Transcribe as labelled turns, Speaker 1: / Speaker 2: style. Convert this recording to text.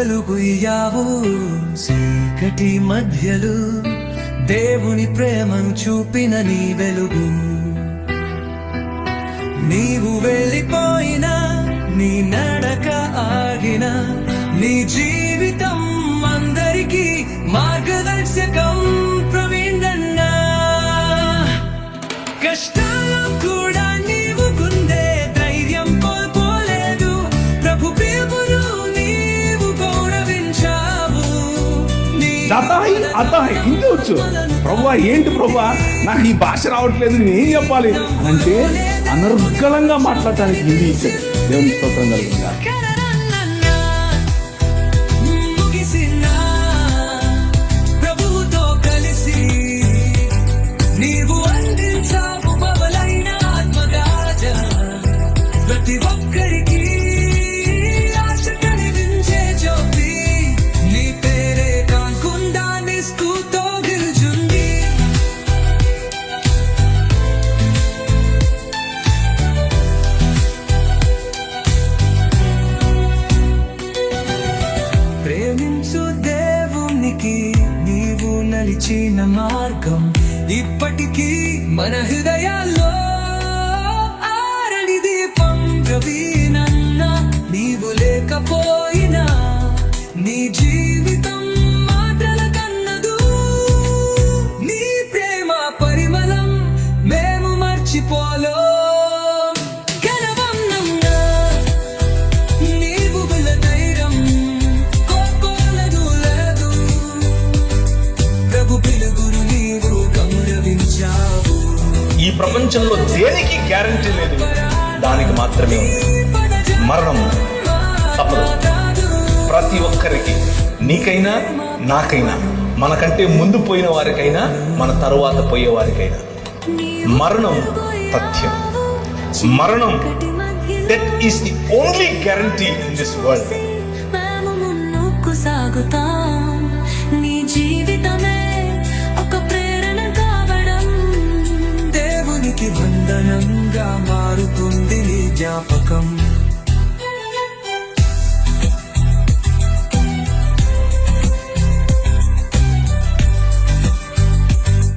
Speaker 1: వెలుగు ఇయ్యావు చీకటి మధ్యలో దేవుని ప్రేమను చూపిన నీ వెలుగు. నీవు వెళ్ళిపోయినా నీ నడక ఆగిన నీ జీవితం అందరికీ మార్గదర్శకం ప్రవీణన్నా. కష్టాలు కూడా నీవు గుండె ధైర్యం కోల్పోలేదు, ప్రభు పేరును నీవు గౌరవించావు.
Speaker 2: ఇంకొచ్చు ప్రభువా, ఏంటి ప్రభువా నాకు ఈ భాష రావట్లేదు, నేనేం చెప్పాలి అంటే అనర్గళంగా మాట్లాడటానికి హిందీ ఇచ్చాడు. దేవుని స్తోత్రం కలుగుతుందా.
Speaker 1: నీవు నలిచిన మార్గం ఇప్పటికీ మన హృదయాల్లో ఆరని దీపం ప్రవీణన్నా. నీవు లేకపోయినా నీ జీవితం మాటల కన్నదు, నీ ప్రేమ పరిమళం మేము మర్చిపోలో.
Speaker 3: ఈ ప్రపంచంలో దేనికి గ్యారంటీ లేదు, దానికి మాత్రమే ఉంది. మరణం తప్పదు ప్రతి ఒక్కరికి, నీకైనా నాకైనా, మనకంటే ముందు పోయిన వారికైనా మన తరువాత పోయే వారికైనా. మరణం తథ్యం. మరణం, death is the only guarantee in this world.
Speaker 1: నీ జీవితమే ఒక ప్రేరణ కావడం, దేవునికి వందనంగా మారుతుంది నీ జ్ఞాపకం.